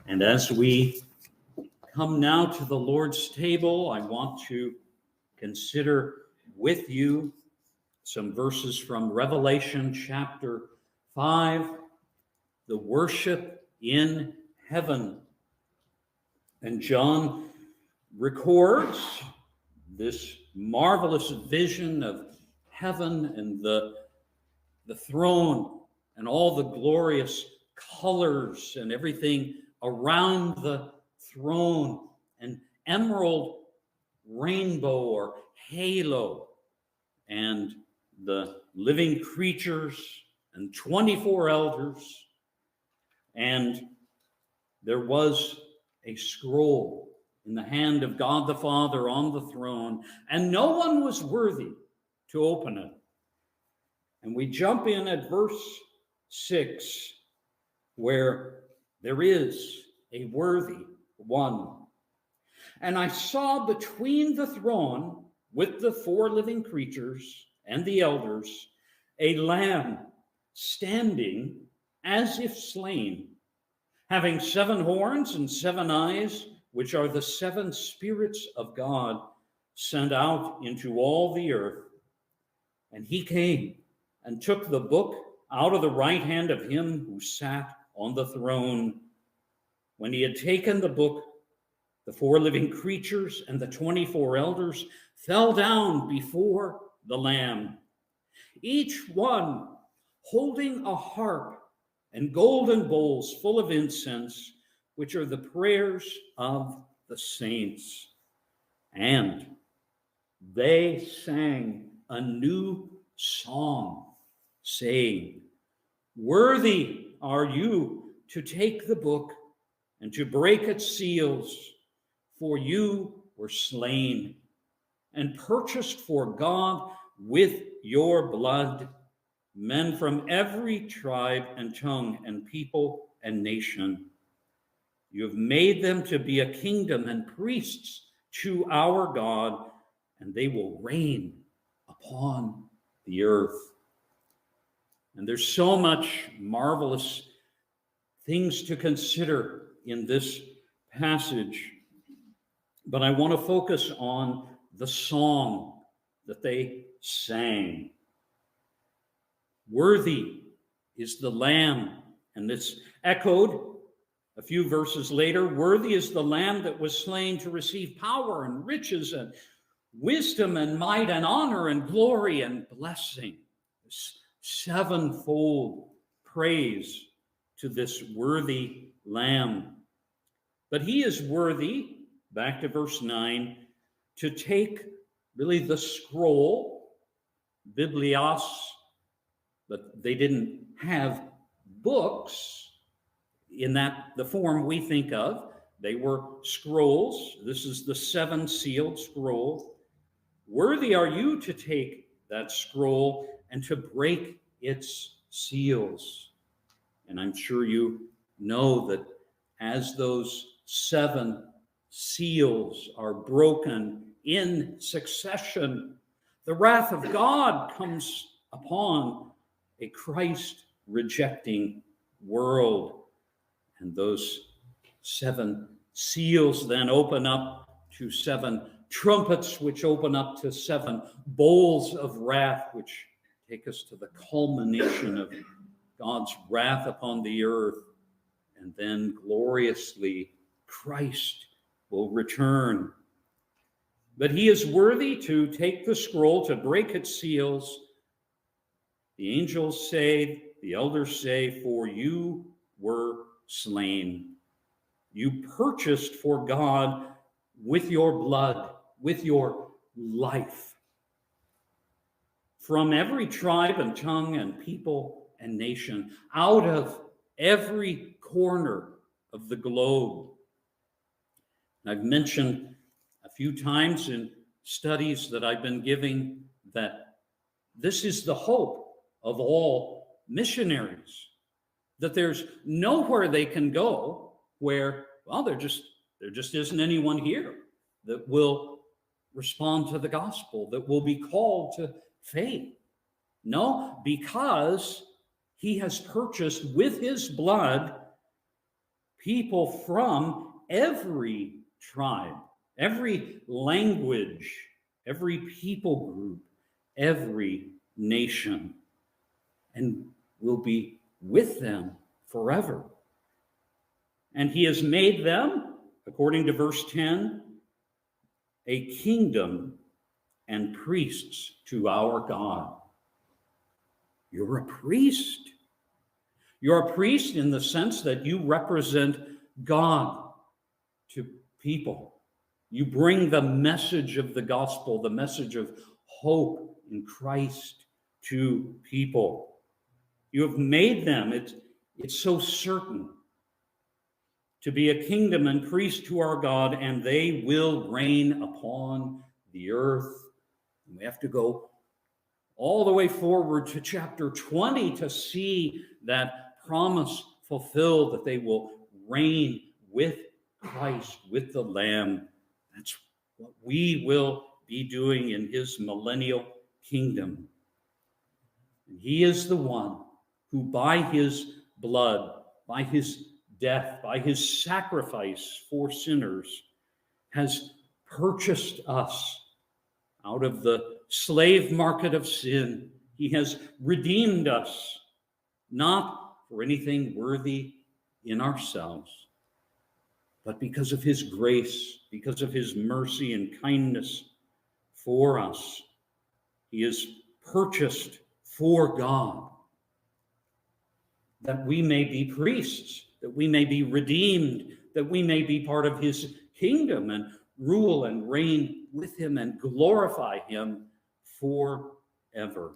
And as we come now to the Lord's table, I want to consider with you some verses from Revelation chapter 5, the worship in heaven. And John records this marvelous vision of heaven and the throne and all the glorious colors and everything around the throne, and emerald rainbow or halo, and the living creatures and 24 elders. And there was a scroll in the hand of God the Father on the throne, and no one was worthy to open it. And we jump in at verse 6, where there is a worthy one. And I saw between the throne with the 4 living creatures and the elders a lamb standing as if slain, having 7 horns and 7 eyes, which are the 7 spirits of God sent out into all the earth. And he came and took the book out of the right hand of him who sat on the throne. When he had taken the book, the 4 living creatures and the 24 elders fell down before the Lamb, each one holding a harp and golden bowls full of incense, which are the prayers of the saints. And they sang a new song, saying, "Worthy are you to take the book and to break its seals, for you were slain and purchased for God with your blood men from every tribe and tongue and people and nation. You have made them to be a kingdom and priests to our God, and they will reign upon the earth." And there's so much marvelous things to consider in this passage, but I want to focus on the song that they sang. Worthy is the Lamb, and it's echoed a few verses later. Worthy is the Lamb that was slain to receive power and riches and wisdom and might and honor and glory and blessing. This 7-fold praise to this worthy Lamb. But he is worthy, back to verse 9, to take really the scroll, biblios, but they didn't have books in the form we think of. They were scrolls. This is the 7-sealed scroll. Worthy are you to take that scroll and to break its seals. And I'm sure you know that as those 7 seals are broken in succession, the wrath of God comes upon a Christ-rejecting world. And those 7 seals then open up to 7 trumpets, which open up to 7 bowls of wrath, which take us to the culmination of God's wrath upon the earth. And then gloriously, Christ will return. But he is worthy to take the scroll, to break its seals. The angels say, the elders say, "For you were slain. You purchased for God with your blood, with your life, from every tribe and tongue and people and nation, out of every corner of the globe." I've mentioned a few times in studies that I've been giving that this is the hope of all missionaries, that there's nowhere they can go where, well, there just isn't anyone here that will respond to the gospel, that will be called to faith. No, because he has purchased with his blood people from every tribe, every language, every people group, every nation, and will be with them forever. And he has made them, according to verse 10, a kingdom and priests to our God. You're a priest. You're a priest in the sense that you represent God to people. You bring the message of the gospel, the message of hope in Christ to people. You have made them, it's so certain, to be a kingdom and priest to our God, and they will reign upon the earth. And we have to go all the way forward to chapter 20 to see that promise fulfilled, that they will reign with Christ, with the Lamb. That's what we will be doing in his millennial kingdom. And he is the one who by his blood, by his death, by his sacrifice for sinners, has purchased us out of the slave market of sin. He has redeemed us, not for anything worthy in ourselves, but because of his grace, because of his mercy and kindness for us. He is purchased for God, that we may be priests, that we may be redeemed, that we may be part of his kingdom and rule and reign with him and glorify him forever.